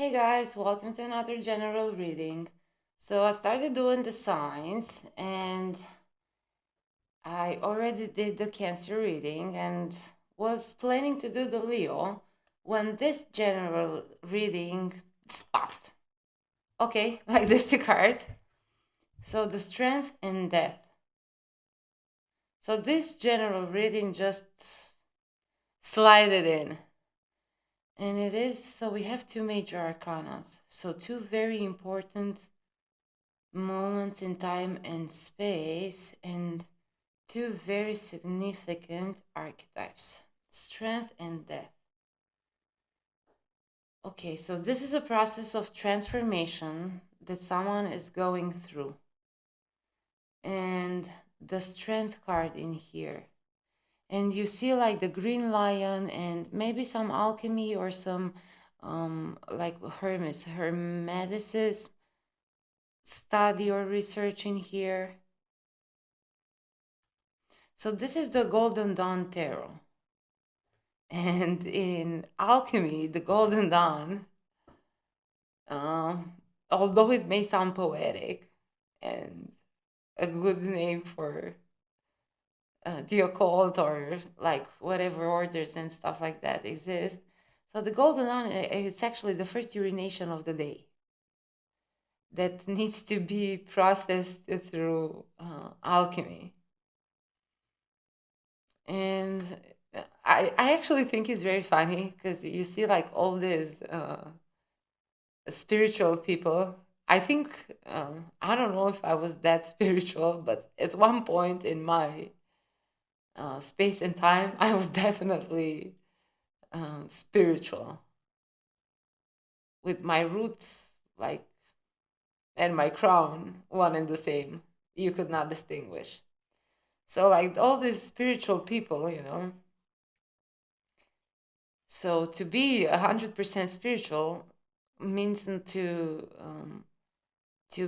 Hey guys, welcome to another general reading. So I started doing the signs and I already did the Cancer reading and was planning to do the Leo when this general reading stopped. Okay, like this two cards. So the Strength and Death. So this general reading just slided in. And it is, so we have two major arcanas. So two very important moments in time and space, and two very significant archetypes, strength and death. Okay, so this is a process of transformation that someone is going through. And the strength card in here. And you see like the green lion and maybe some alchemy or some like hermeticism study or research in here. So this is the Golden Dawn Tarot. And in alchemy, the Golden Dawn, um, although it may sound poetic and a good name for the occult or like whatever orders and stuff like that exist. So the Golden Dawn, it's actually the first urination of the day that needs to be processed through alchemy. And I actually think it's very funny because you see like all these spiritual people. I think I don't know if I was that spiritual, but at one point in my space and time, I was definitely spiritual with my roots, like, and my crown, one and the same. You could not distinguish. So, like all these spiritual people, So to be 100% spiritual means to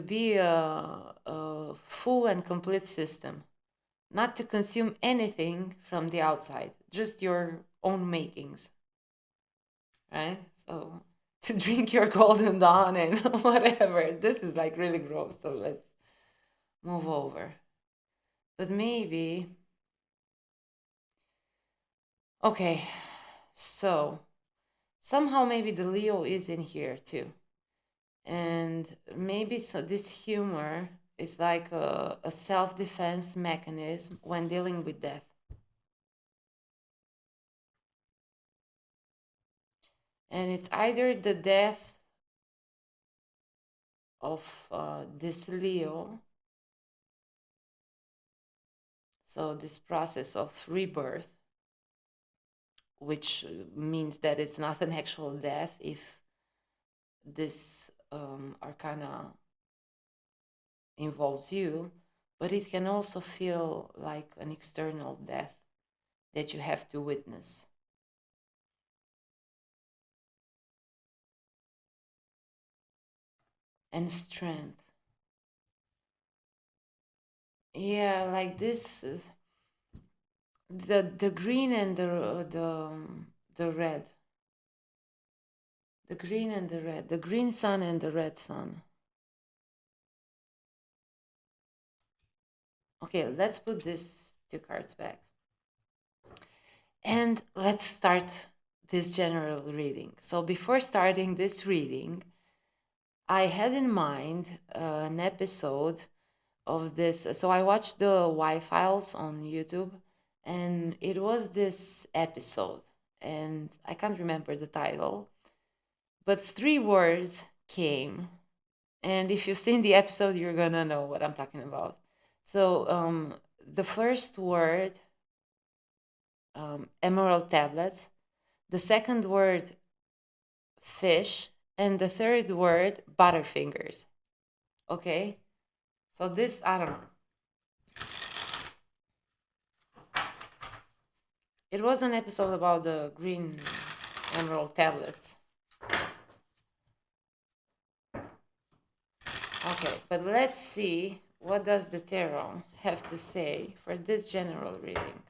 be a full and complete system, not to consume anything from the outside, just your own makings, right? So to drink your golden dawn and whatever, this is like really gross. So let's move over. But maybe, okay, so somehow maybe the Leo is in here too. And maybe so this humor is like a self-defense mechanism when dealing with death. And it's either the death of this Leo, so this process of rebirth, which means that it's not an actual death if this arcana involves you, but it can also feel like an external death that you have to witness. And strength. Yeah, like this, the green and the red, the green and the red, the green sun and the red sun. Okay, let's put these two cards back. And let's start this general reading. So before starting this reading, I had in mind an episode of this. So I watched the Y Files on YouTube, and it was this episode, and I can't remember the title, but three words came. And if you've seen the episode, you're gonna know what I'm talking about. So the first word, emerald tablets. The second word, fish. And the third word, butterfingers. Okay? So this, I don't know. It was an episode about the green emerald tablets. Okay, but let's see what does the tarot have to say for this general reading.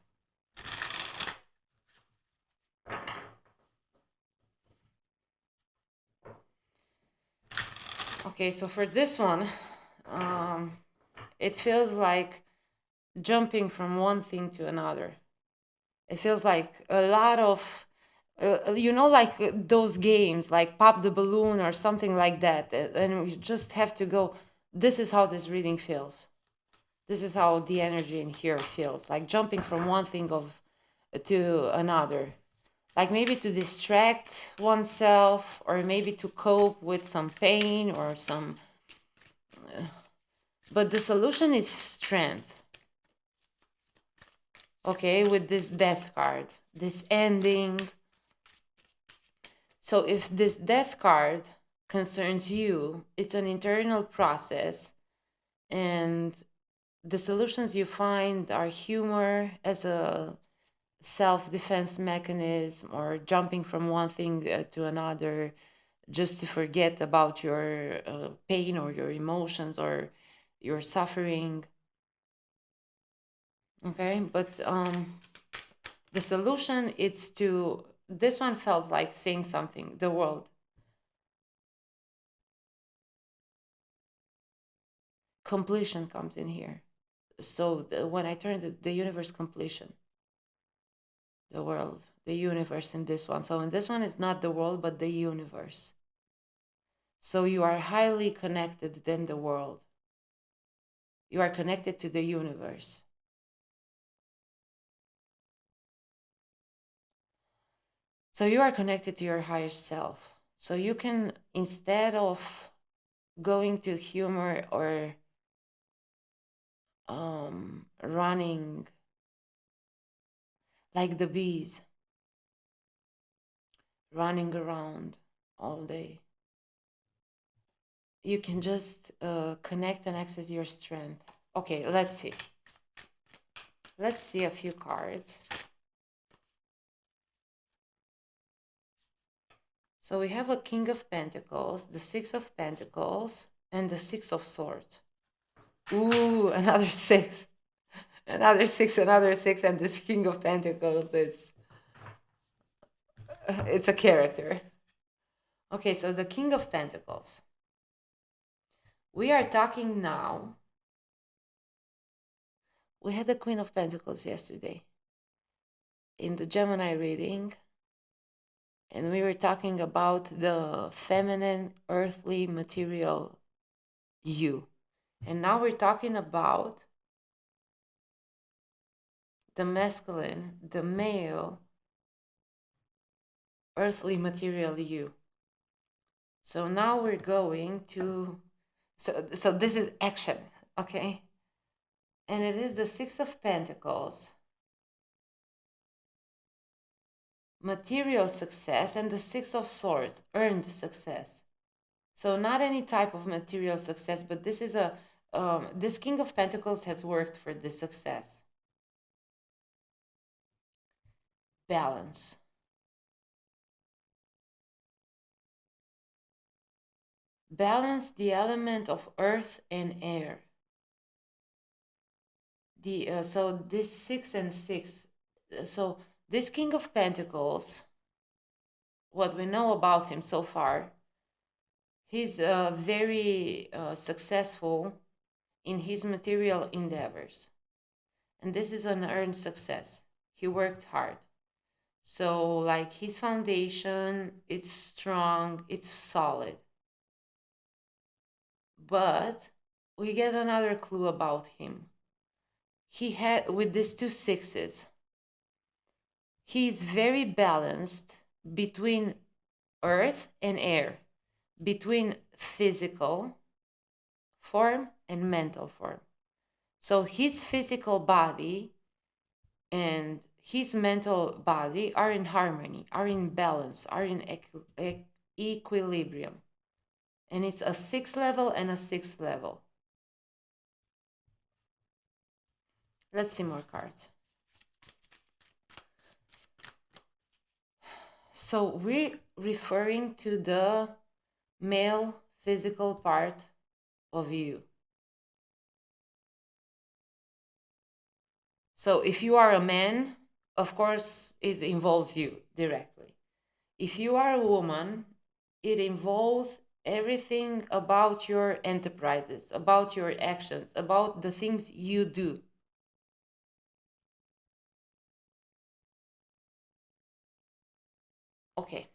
Okay, so for this one, it feels like jumping from one thing to another. It feels like a lot of, like those games, like Pop the Balloon or something like that. And you just have to go, this is how this reading feels. This is how the energy in here feels, like jumping from one thing to another. Like maybe to distract oneself, or maybe to cope with some pain or some. But the solution is strength. Okay, with this death card, this ending. So if this death card concerns you, it's an internal process, and the solutions you find are humor as a self-defense mechanism, or jumping from one thing to another just to forget about your pain or your emotions or your suffering. Okay, but the solution is to, this one felt like saying something, the world. Completion comes in here. So when I turn the universe, completion, the world, the universe in this one. So in this one, it's not the world, but the universe. So you are highly connected than the world. You are connected to the universe. So you are connected to your higher self. So you can, instead of going to humor or running like the bees, running around all day, you can just connect and access your strength. Okay, let's see. Let's see a few cards. So we have a King of Pentacles, the Six of Pentacles, and the Six of Swords. Ooh, another six. Another six, another six, and this King of Pentacles, it's a character. Okay, so the King of Pentacles. We are talking now. We had the Queen of Pentacles yesterday in the Gemini reading, and we were talking about the feminine, earthly, material you. And now we're talking about the masculine, the male, earthly, material you. So now we're going to, so this is action, okay? And it is the Six of Pentacles, material success, and the Six of Swords, earned success. So not any type of material success, but this is this King of Pentacles has worked for this success. Balance. Balance the element of earth and air. So this 6 and 6. So this King of Pentacles, what we know about him so far, he's very successful in his material endeavors. And this is an earned success. He worked hard. So like his foundation, it's strong, it's solid. But we get another clue about him. He had, with these two sixes, he's very balanced between earth and air, between physical form and mental form. So his physical body and his mental body are in harmony, are in balance, are in equilibrium. And it's a 6th level and a 6th level. Let's see more cards. So we're referring to the male physical part of you. So if you are a man, of course, it involves you directly. If you are a woman, it involves everything about your enterprises, about your actions, about the things you do. Okay.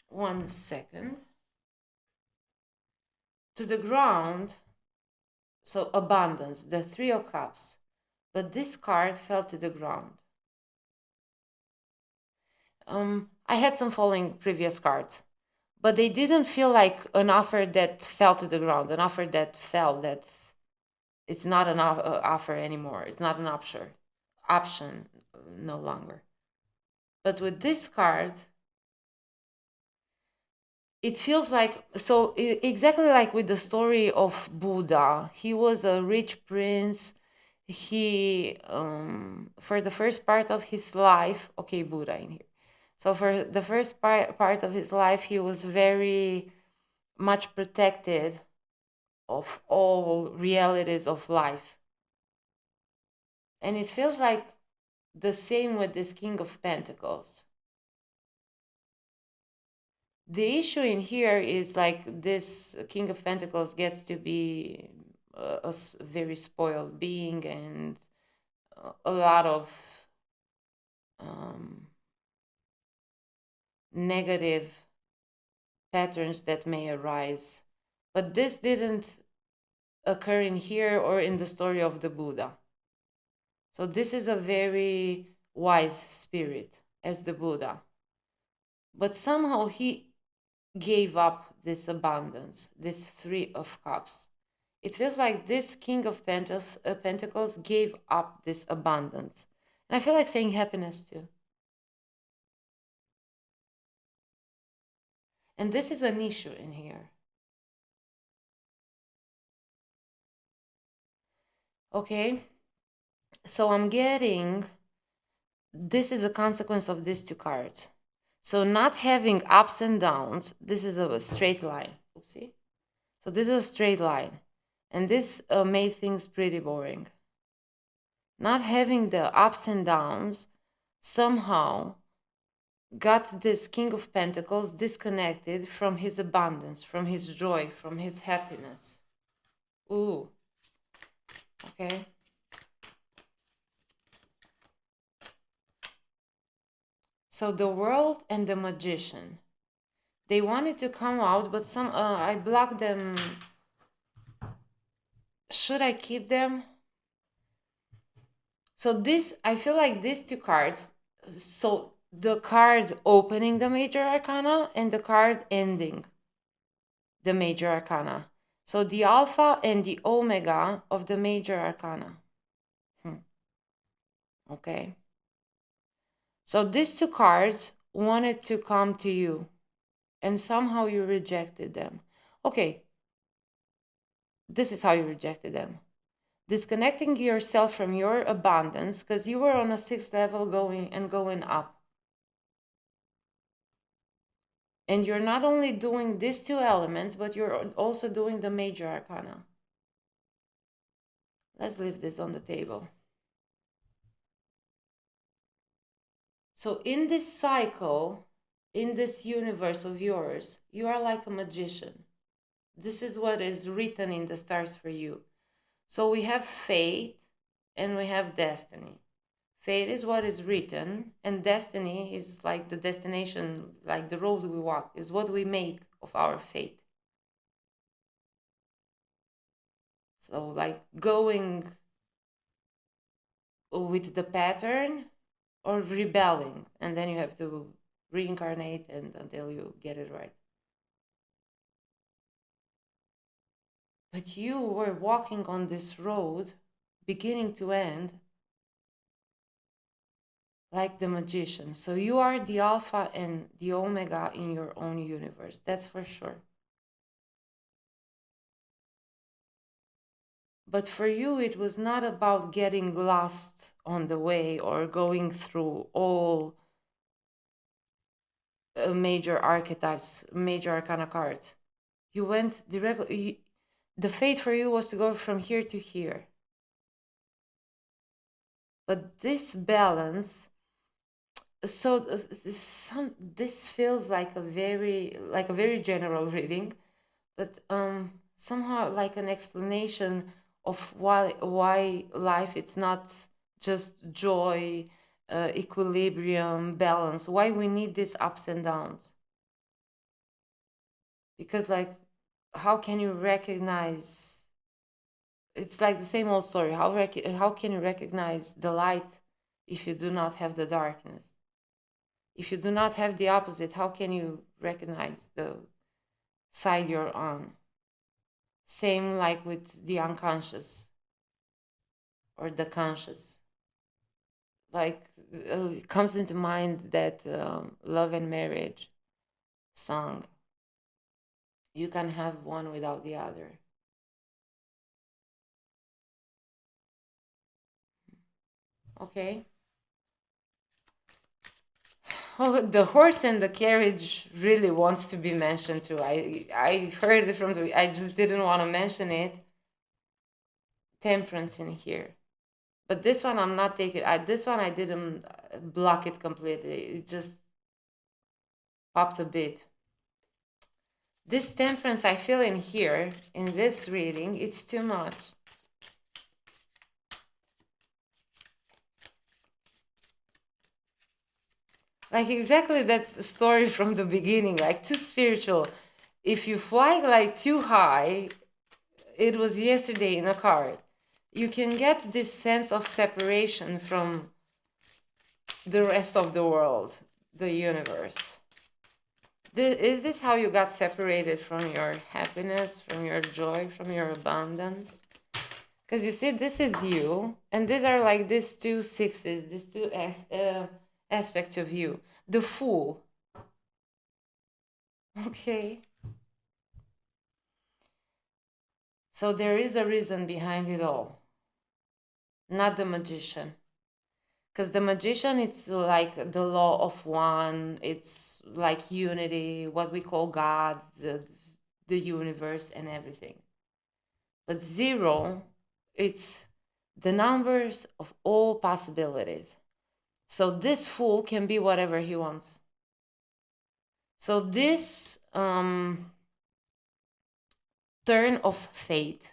One second. To the ground, so abundance, the Three of Cups. But this card fell to the ground. I had some following previous cards, but they didn't feel like an offer that fell to the ground, an offer that fell, it's not an offer anymore. It's not an option no longer. But with this card, it feels like, so exactly like with the story of Buddha. He was a rich prince. He for the first part of his life, okay, Buddha in here. So for the first part of his life, he was very much protected of all realities of life. And it feels like the same with this King of Pentacles. The issue in here is like this King of Pentacles gets to be a very spoiled being, and a lot of negative patterns that may arise. But this didn't occur in here or in the story of the Buddha. So this is a very wise spirit as the Buddha. But somehow he gave up this abundance, this Three of Cups. It feels like this King of Pentacles gave up this abundance. And I feel like saying happiness too. And this is an issue in here. Okay? So I'm getting, this is a consequence of these two cards. So not having ups and downs, this is a straight line. Oopsie. So this is a straight line. And this made things pretty boring. Not having the ups and downs somehow got this King of Pentacles disconnected from his abundance, from his joy, from his happiness. Ooh. Okay. So the World and the Magician. They wanted to come out, but I blocked them. Should I keep them? So this, I feel like these two cards, so the card opening the Major Arcana and the card ending the Major Arcana. So the Alpha and the Omega of the Major Arcana. Okay. So these two cards wanted to come to you, and somehow you rejected them. Okay. This is how you rejected them. Disconnecting yourself from your abundance because you were on a 6th level going up. And you're not only doing these two elements, but you're also doing the Major Arcana. Let's leave this on the table. So in this cycle, in this universe of yours, you are like a magician. This is what is written in the stars for you. So we have fate and we have destiny. Fate is what is written, and destiny is like the destination, like the road we walk, is what we make of our fate. So, like going with the pattern or rebelling, and then you have to reincarnate and until you get it right. But you were walking on this road, beginning to end, like the magician. So you are the alpha and the omega in your own universe. That's for sure. But for you, it was not about getting lost on the way or going through all major archetypes, major arcana cards. You went directly. The fate for you was to go from here to here. But this balance So this feels like a very general reading, but somehow like an explanation of why life it's not just joy, equilibrium, balance. Why we need these ups and downs? Because like, how can you recognize? It's like the same old story. How can you recognize the light if you do not have the darkness? If you do not have the opposite, how can you recognize the side you're on? Same like with the unconscious or the conscious. Like, it comes into mind that Love and Marriage song. You can have one without the other. Okay. Oh, the horse and the carriage really wants to be mentioned too. I heard it from the. I just didn't want to mention it. Temperance in here. But this one I'm not taking. This one I didn't block it completely. It just popped a bit. This temperance I feel in here in this reading, it's too much. Like exactly that story from the beginning, like too spiritual. If you fly like too high, it was yesterday in a card. You can get this sense of separation from the rest of the world, the universe. Is this how you got separated from your happiness, from your joy, from your abundance? Because you see, this is you, and these are like these two sixes, these two aspects of you. The fool, okay? So there is a reason behind it all, not the magician. Because the magician, it's like the law of one, it's like unity, what we call God, the universe, and everything. But zero, it's the numbers of all possibilities. So this fool can be whatever he wants. So this turn of fate,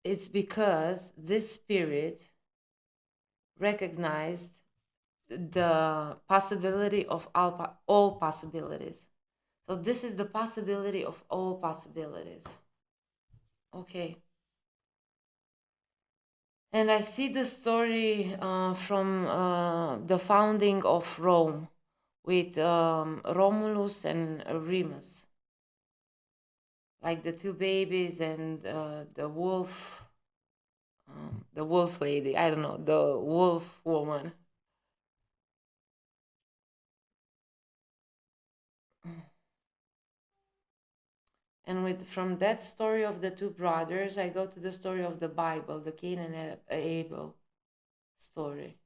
it's because this spirit recognized the possibility of all possibilities. So this is the possibility of all possibilities. Okay. And I see the story from the founding of Rome with Romulus and Remus, like the two babies and the wolf lady. I don't know, the wolf woman. And with from that story of the two brothers, I go to the story of the Bible, the Cain and Abel story.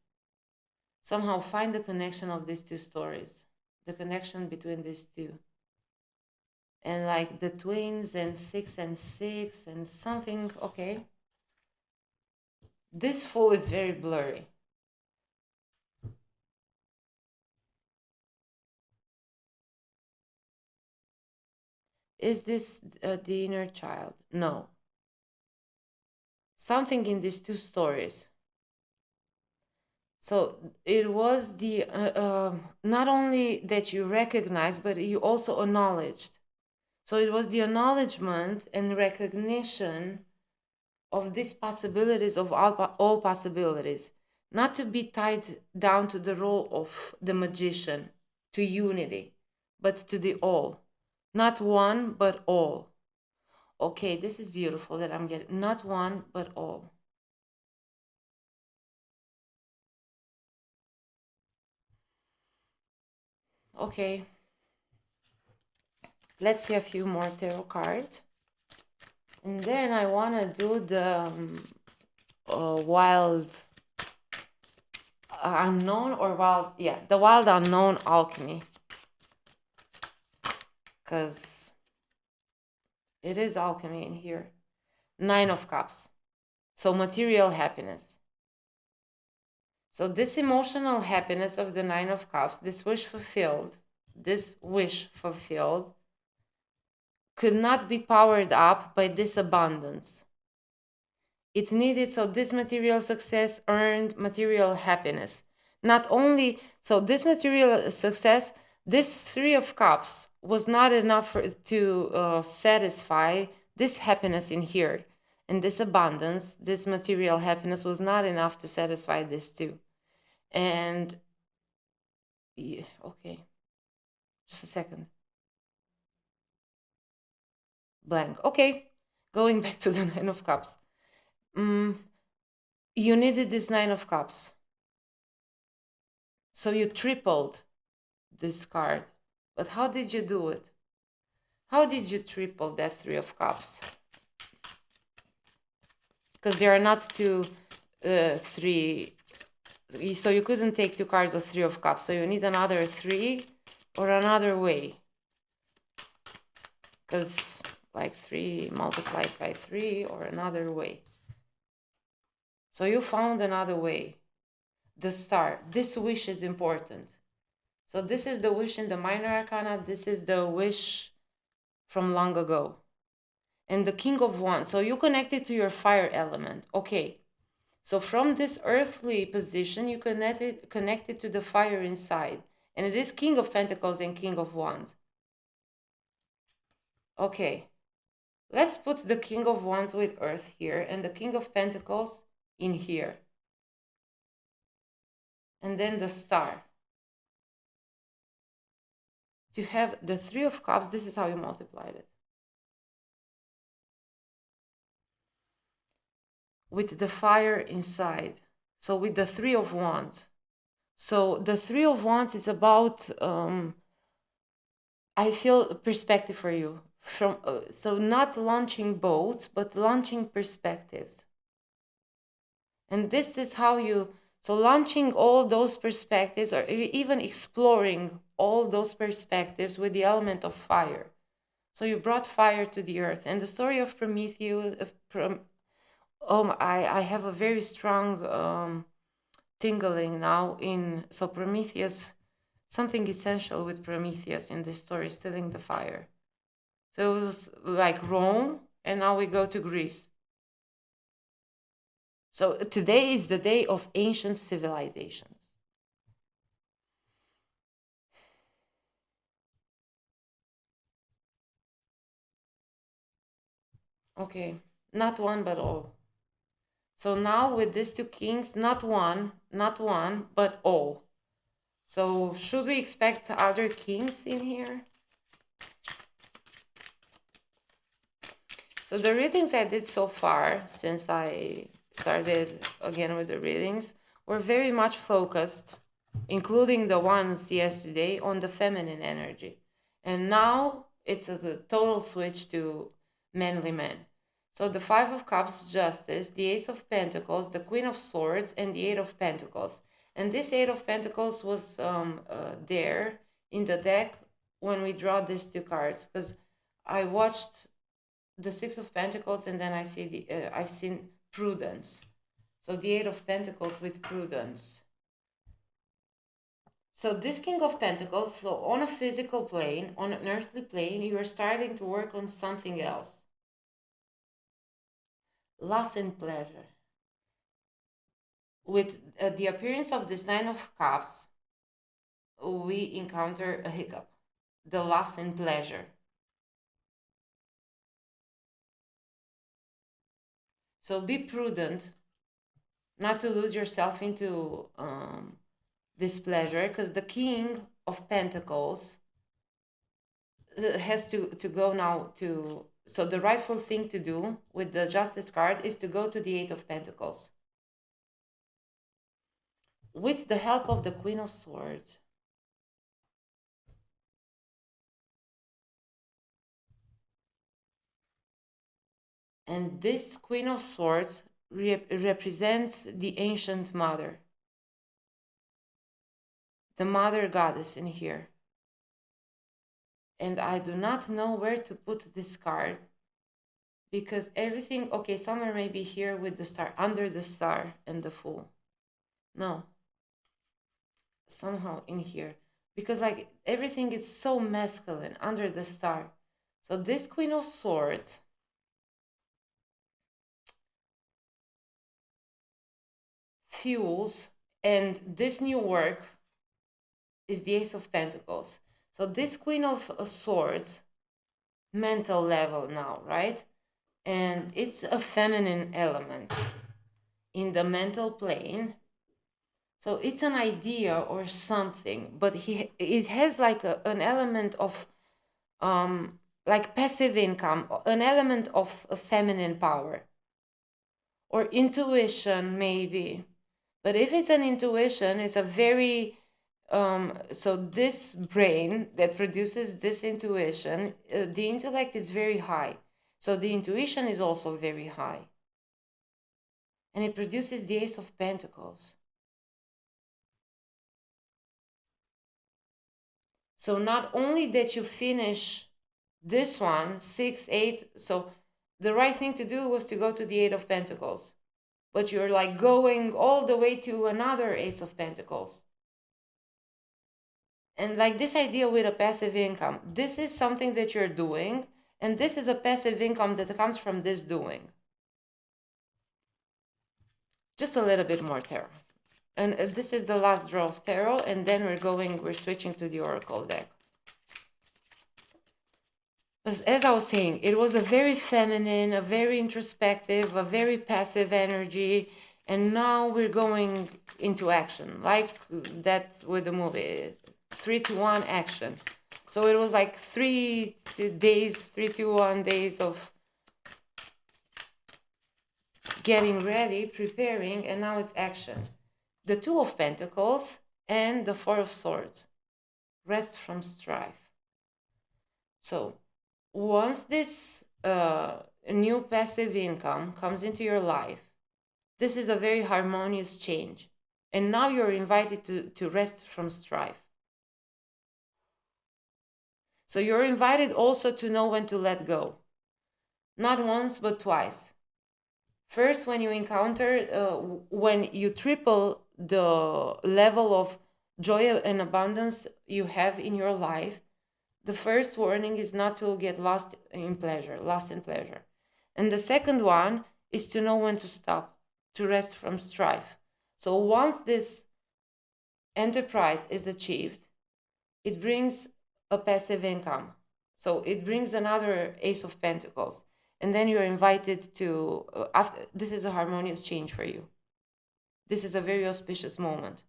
Somehow find the connection of these two stories, the connection between these two. And like the twins and six and something, okay. This fool is very blurry. Is this the inner child? No. Something in these two stories. So it was the not only that you recognized, but you also acknowledged. So it was the acknowledgement and recognition of these possibilities of all possibilities, not to be tied down to the role of the magician, to unity, but to the all, not one but all. Okay, this is beautiful that I'm getting not one but all. Okay, let's see a few more tarot cards. And then I want to do the wild unknown or wild, yeah, the wild unknown alchemy. Because it is alchemy in here. Nine of Cups. So material happiness. So this emotional happiness of the Nine of Cups, this wish fulfilled, could not be powered up by this abundance. It needed, so this material success earned material happiness. Not only, so this material success, this Three of Cups was not enough to satisfy this happiness in here. And this abundance, this material happiness was not enough to satisfy this too. And, yeah, okay, just a second. Blank. Okay, going back to the Nine of Cups. You needed this Nine of Cups. So you tripled this card. But how did you do it? How did you triple that Three of Cups? Because there are not three. So you couldn't take two cards of Three of Cups. So you need another three or another way. Because like 3 multiplied by 3 or another way. So you found another way. The Star. This wish is important. So this is the wish in the Minor Arcana. This is the wish from long ago. And the King of Wands. So you connected to your fire element. Okay. So from this earthly position, you connected to the fire inside. And it is King of Pentacles and King of Wands. Okay. Let's put the King of Wands with Earth here and the King of Pentacles in here. And then the Star. To have the Three of Cups, this is how you multiplied it. With the fire inside. So with the Three of Wands. So the Three of Wands is about, I feel, perspective for you. So not launching boats, but launching perspectives. And this is how you, so launching all those perspectives or even exploring all those perspectives with the element of fire. So you brought fire to the earth. And the story of Prometheus, I have a very strong tingling now in, so Prometheus, something essential with Prometheus in this story, stealing the fire. So it was like Rome, and now we go to Greece. So today is the day of ancient civilizations. Okay, not one, but all. So now with these two kings, not one, but all. So should we expect other kings in here? So the readings I did so far, since I started again with the readings, were very much focused, including the ones yesterday, on the feminine energy. And now it's a total switch to manly men. So the Five of Cups, Justice, the Ace of Pentacles, the Queen of Swords, and the Eight of Pentacles. And this Eight of Pentacles was there in the deck when we draw these two cards, because I watched the Six of Pentacles, and then I've seen Prudence. So the Eight of Pentacles with Prudence. So this King of Pentacles, so on a physical plane, on an earthly plane, you are starting to work on something else. Loss and pleasure. With the appearance of this Nine of Cups, we encounter a hiccup. The loss and pleasure. So be prudent not to lose yourself into displeasure, because the King of Pentacles has to go now to, so the rightful thing to do with the Justice card is to go to the Eight of Pentacles. With the help of the Queen of Swords. And this Queen of Swords represents the ancient mother. The mother goddess in here. And I do not know where to put this card, because everything, okay, somewhere maybe here with the star, under the star and the Fool. No, somehow in here, because like everything is so masculine under the star. So this Queen of Swords fuels, and this new work is the Ace of Pentacles. So this Queen of Swords, mental level now, right? And it's a feminine element in the mental plane. So it's an idea or something, but it has like an element of like passive income, an element of a feminine power or intuition maybe. But if it's an intuition, it's a very so this brain that produces this intuition, the intellect is very high. So the intuition is also very high. And it produces the Ace of Pentacles. So not only that you finish this one, 6, 8, so the right thing to do was to go to the Eight of Pentacles. But you're like going all the way to another Ace of Pentacles. And like this idea with a passive income, this is something that you're doing, and this is a passive income that comes from this doing. Just a little bit more tarot. And this is the last draw of tarot, and then we're switching to the Oracle deck. As I was saying, it was a very feminine, a very introspective, a very passive energy, and now we're going into action, like that with the movie, 3, 2, 1 action. So it was like 3 days, 3, 2, 1 days of getting ready, preparing, and now it's action. The Two of Pentacles and the Four of Swords. Rest from strife. So once this new passive income comes into your life, this is a very harmonious change. And now you're invited to rest from strife. So you're invited also to know when to let go. Not once, but twice. First, when you encounter, when you triple the level of joy and abundance you have in your life, the first warning is not to get lost in pleasure. And the second one is to know when to stop, to rest from strife. So once this enterprise is achieved, it brings a passive income. So it brings another Ace of Pentacles. And then you're invited to, after this is a harmonious change for you. This is a very auspicious moment.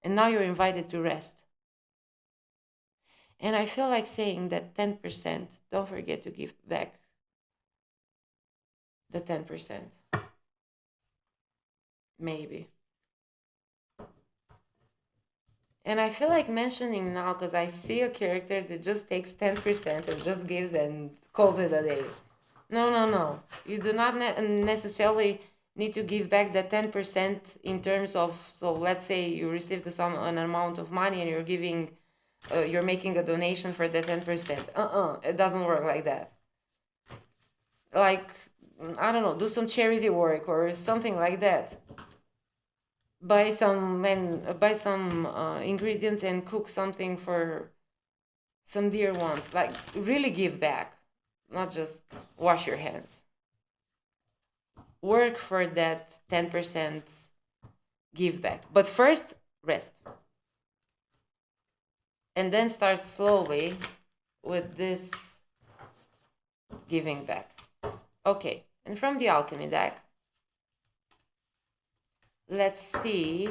And now you're invited to rest. And I feel like saying that 10%, don't forget to give back the 10%. Maybe. And I feel like mentioning now because I see a character that just takes 10% and just gives and calls it a day. No. You do not necessarily need to give back that 10% in terms of, so let's say you received an amount of money and you're making a donation for the 10%. It doesn't work like that. Like, I don't know, do some charity work or something like that. Buy some ingredients and cook something for some dear ones. Like, really give back, not just wash your hands. Work for that 10% give back. But first, rest. And then start slowly with this giving back. Okay, and from the Alchemy deck, let's see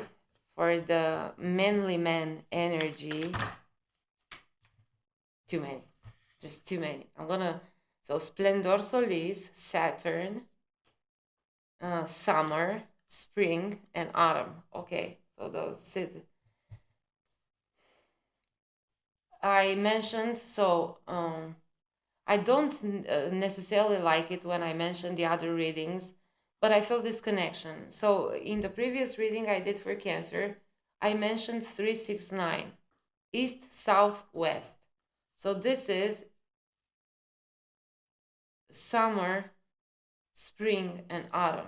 for the manly man energy. Too many. Just too many. So Splendor Solis, Saturn, summer, spring, and autumn. Okay, so those. I mentioned, so I don't necessarily like it when I mention the other readings, but I feel this connection. So in the previous reading I did for Cancer, I mentioned 369, east, south, west. So this is summer, spring, and autumn.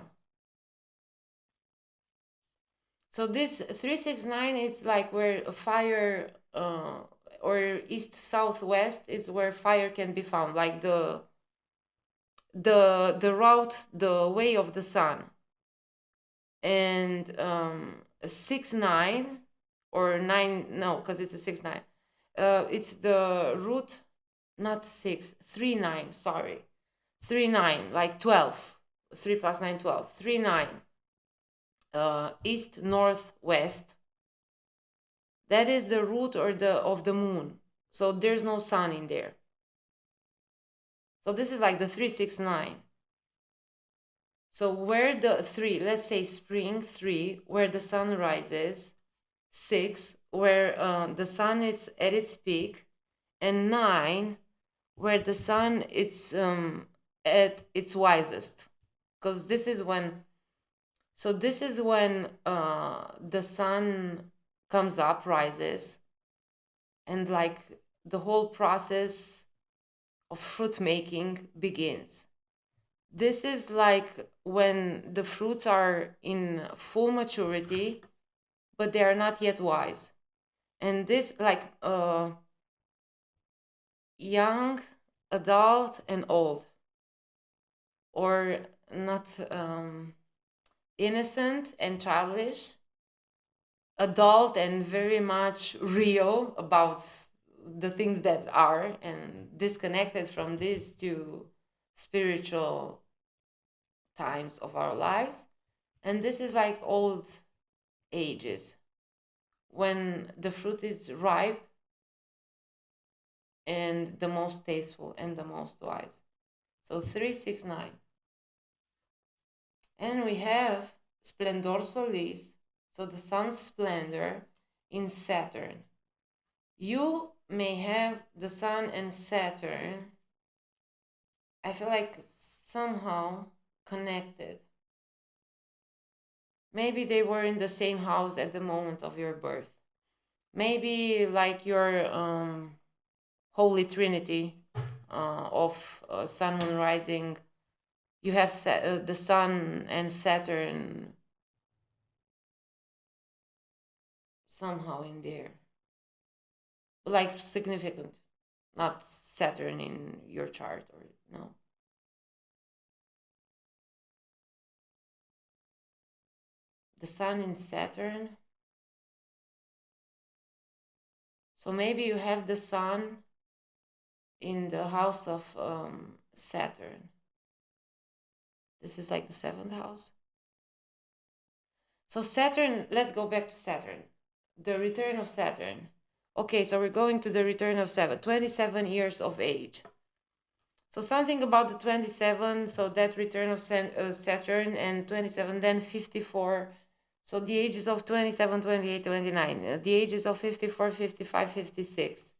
So this 369 is like where a fire, or east southwest is where fire can be found, like the route, the way of the sun. And 6-9 or 9, no, because it's a 6-9. It's the route, not 6-3-9, sorry. 3-9, like 12. 3 plus 9, 12. 3-9. East, north, west. That is the route or of the moon. So there's no sun in there. So this is like the 3-6-9. So where the 3, let's say spring 3, where the sun rises, 6, where the sun is at its peak, and 9, where the sun is at its wisest. Because this is when, the sun comes up, rises, and like the whole process of fruit making begins. This is like when the fruits are in full maturity, but they are not yet wise. And this, like young, adult, and old, or not innocent and childish, adult and very much real about the things that are, and disconnected from these two spiritual times of our lives. And this is like old ages, when the fruit is ripe and the most tasteful and the most wise. So 3-6-9. And we have Splendor Solis, so the sun's splendor in Saturn. You may have the sun and Saturn, I feel like, somehow connected. Maybe they were in the same house at the moment of your birth. Maybe like your Holy Trinity of Sun, Moon, Rising. You have the Sun and Saturn somehow in there, like significant, not Saturn in your chart, or no. The Sun in Saturn. So maybe you have the Sun in the house of Saturn. This is like the 7th house. So Saturn, let's go back to Saturn. The return of Saturn. Okay, so we're going to the return of 27 years of age. So something about the 27, so that return of Saturn, and 27, then 54. So the ages of 27, 28, 29, the ages of 54, 55, 56.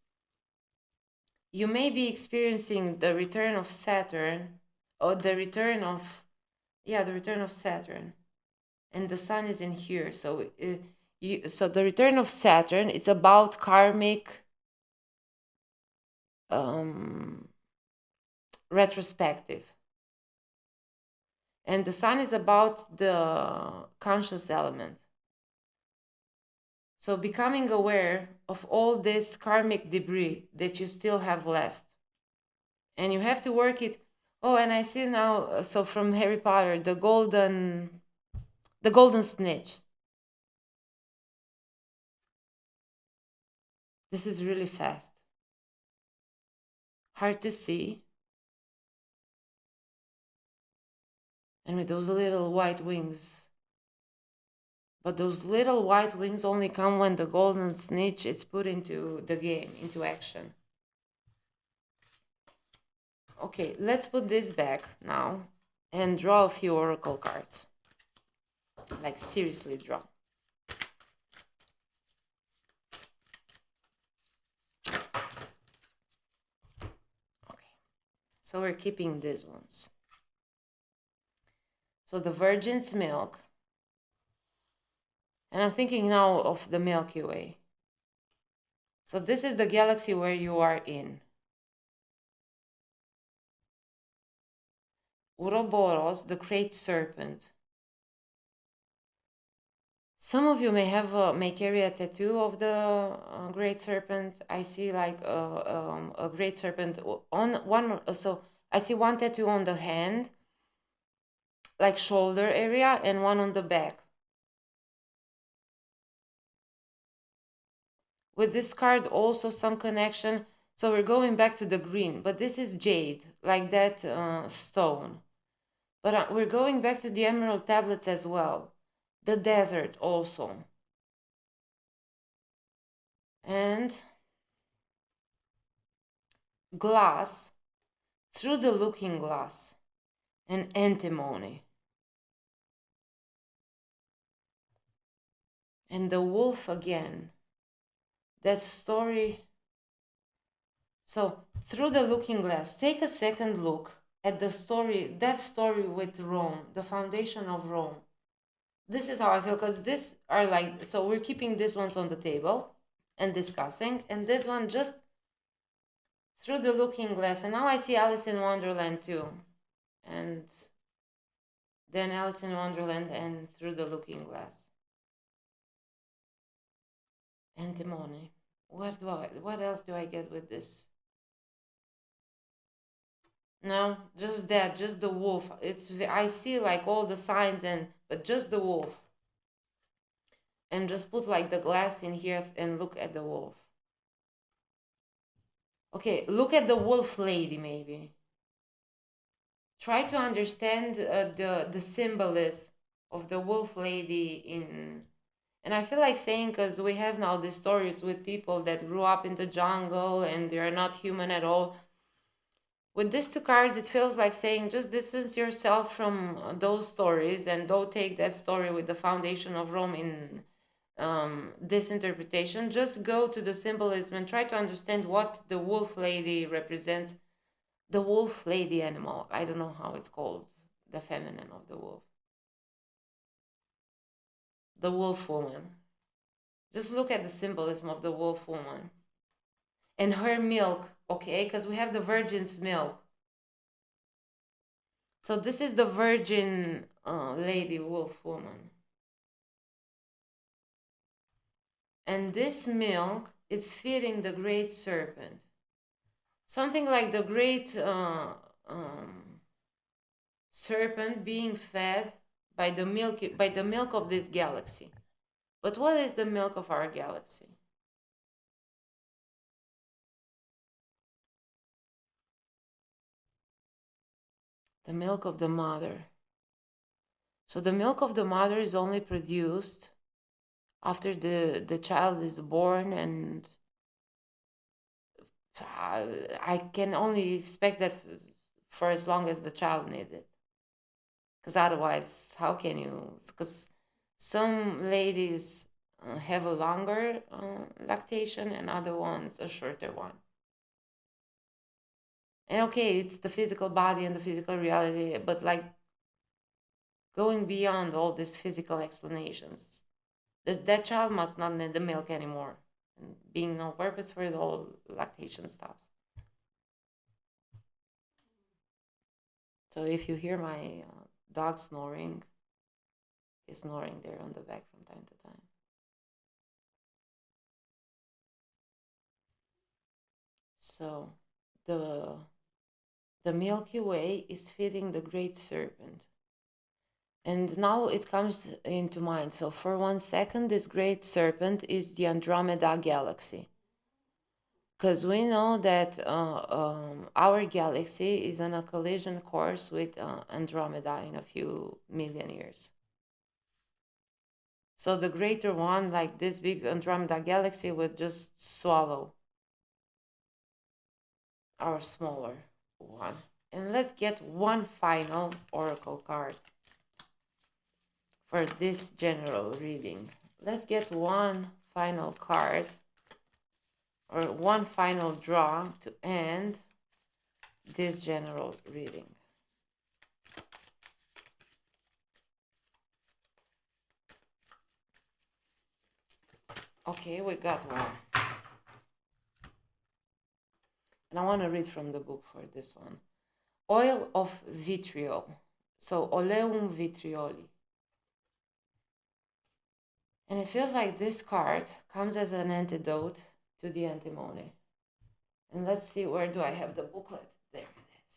You may be experiencing the return of Saturn, or the return of Saturn. And the sun is in here. So so the return of Saturn, it's about karmic retrospective. And the sun is about the conscious element. So becoming aware of all this karmic debris that you still have left. And you have to work it. Oh, and I see now, so from Harry Potter, the golden snitch. This is really fast. Hard to see. And with those little white wings. But those little white wings only come when the golden snitch is put into the game, into action. Okay, let's put this back now and draw a few oracle cards. Like, seriously draw. Okay, so we're keeping these ones. So the Virgin's Milk. And I'm thinking now of the Milky Way. So this is the galaxy where you are in. Ouroboros, the great serpent. Some of you may carry a tattoo of the great serpent. I see like a great serpent on one. So I see one tattoo on the hand, like shoulder area, and one on the back. With this card, also some connection. So we're going back to the green, but this is jade, like that stone. But we're going back to the emerald tablets as well. The desert also. And glass, through the looking glass, and antimony. And the wolf again. That story. So, through the looking glass, take a second look at the story, that story with Rome, the foundation of Rome. This is how I feel, because this are like, so we're keeping these ones on the table and discussing, and this one just through the looking glass. And now I see Alice in Wonderland too. And then Alice in Wonderland and through the looking glass. Antimony. What else do I get with this? No, just that, just the wolf. I see like all the signs but just the wolf. And just put like the glass in here and look at the wolf. Okay, look at the wolf lady maybe. Try to understand the symbolism of the wolf lady in. And I feel like saying, because we have now these stories with people that grew up in the jungle and they're not human at all. With these two cards, it feels like saying just distance yourself from those stories and don't take that story with the foundation of Rome in this interpretation. Just go to the symbolism and try to understand what the wolf lady represents. The wolf lady animal. I don't know how it's called. The feminine of the wolf. The wolf woman. Just look at the symbolism of the wolf woman. And her milk, okay? Because we have the virgin's milk. So this is the virgin lady wolf woman. And this milk is feeding the great serpent. Something like the great serpent being fed by the milk of this galaxy. But what is the milk of our galaxy? The milk of the mother. So the milk of the mother is only produced after the child is born, and I can only expect that for as long as the child needs it. Because otherwise, how can you? Because some ladies have a longer lactation and other ones a shorter one. And okay, it's the physical body and the physical reality, but like going beyond all these physical explanations, that child must not need the milk anymore, and being no purpose for the whole lactation stops. So if you hear my dog snoring, he's snoring there on the back from time to time. So the Milky Way is feeding the great serpent. And now it comes into mind. So for 1 second, this great serpent is the Andromeda galaxy. Because we know that our galaxy is on a collision course with Andromeda in a few million years. So the greater one, like this big Andromeda galaxy, would just swallow our smaller one. And let's get one final oracle card for this general reading. Let's get one final card or one final draw to end this general reading. Okay, we got one. And I want to read from the book for this one. Oil of vitriol. So, oleum vitrioli. And it feels like this card comes as an antidote to the antimony. And let's see, where do I have the booklet? There it is.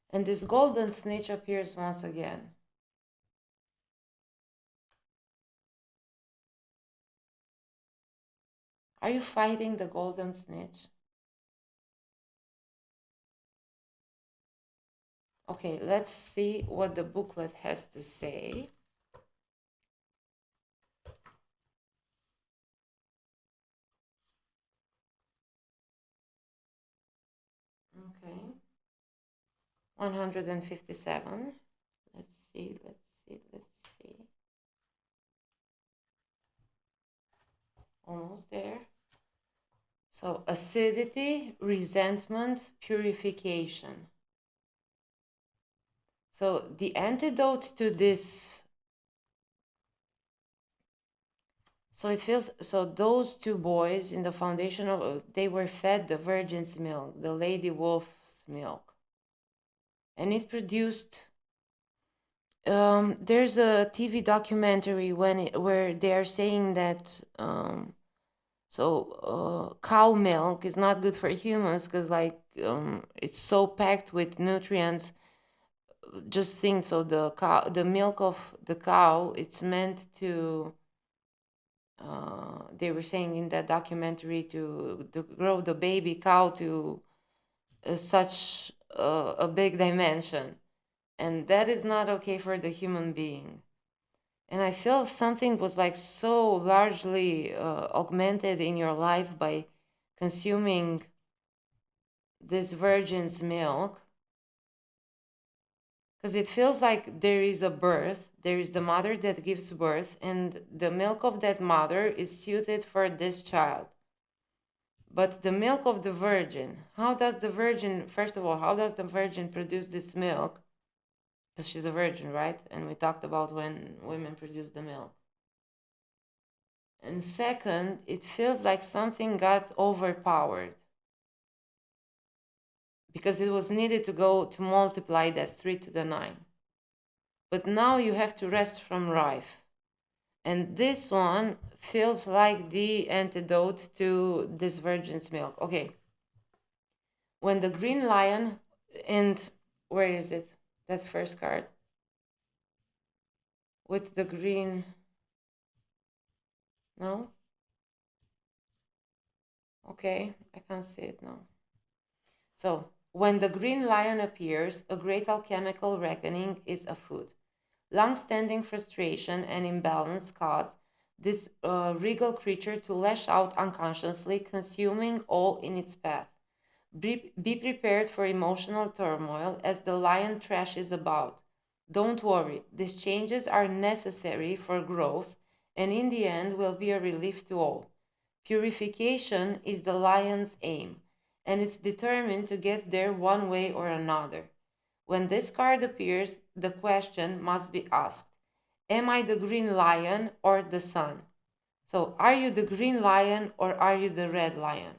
And this golden snitch appears once again. Are you fighting the golden snitch? Okay, let's see what the booklet has to say. Okay. 157. Let's see. Almost there. So, acidity, resentment, purification. So, the antidote to this. So it feels, so those two boys in the foundation of, they were fed the virgin's milk, the lady wolf's milk. And it produced, there's a TV documentary where they are saying that, cow milk is not good for humans because it's so packed with nutrients. Just think, so the milk of the cow, it's meant to, they were saying in that documentary, to grow the baby cow to such a big dimension, and that is not okay for the human being. And I feel something was like so largely augmented in your life by consuming this virgin's milk, because it feels like there is a birth, there is the mother that gives birth, and the milk of that mother is suited for this child. But the milk of the virgin, first of all, how does the virgin produce this milk? Because she's a virgin, right? And we talked about when women produce the milk. And second, it feels like something got overpowered, because it was needed to go to multiply that 3 to the 9. But now you have to rest from rife. And this one feels like the antidote to this virgin's milk. Okay. When the green lion, and where is it? That first card. With the green. No? Okay, I can't see it now. So, when the green lion appears, a great alchemical reckoning is afoot. Long-standing frustration and imbalance cause this regal creature to lash out unconsciously, consuming all in its path. Be prepared for emotional turmoil as the lion thrashes about. Don't worry, these changes are necessary for growth and in the end will be a relief to all. Purification is the lion's aim, and it's determined to get there one way or another. When this card appears, the question must be asked: am I the green lion or the sun? So, are you the green lion or are you the red lion?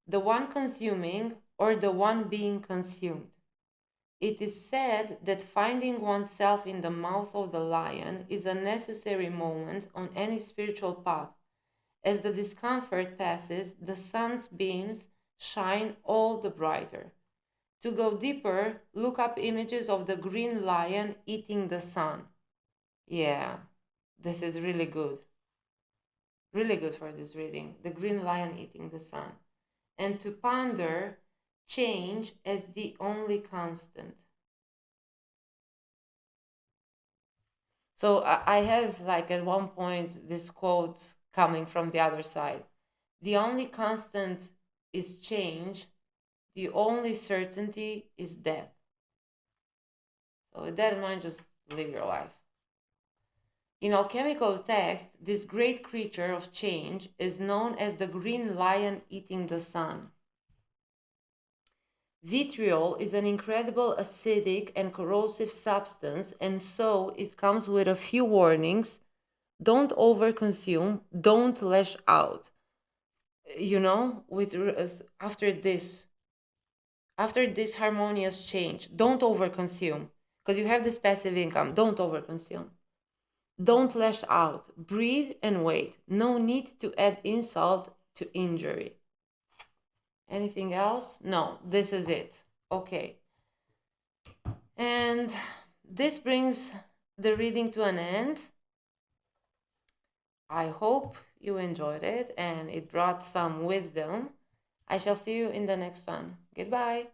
The one consuming or the one being consumed? It is said that finding oneself in the mouth of the lion is a necessary moment on any spiritual path. As the discomfort passes, the sun's beams shine all the brighter. To go deeper, look up images of the green lion eating the sun. Yeah, this is really good. Really good for this reading. The green lion eating the sun. And to ponder change as the only constant. So I had like at one point this quote coming from the other side. The only constant is change. The only certainty is death. So with that in mind, just live your life. In alchemical text, this great creature of change is known as the green lion eating the sun. Vitriol is an incredible acidic and corrosive substance, and so it comes with a few warnings. Don't overconsume, don't lash out. With after this harmonious change, don't overconsume, because you have this passive income. Don't overconsume. Don't lash out. Breathe and wait. No need to add insult to injury. Anything else? No, this is it. Okay. And this brings the reading to an end. I hope you enjoyed it and it brought some wisdom. I shall see you in the next one. Goodbye.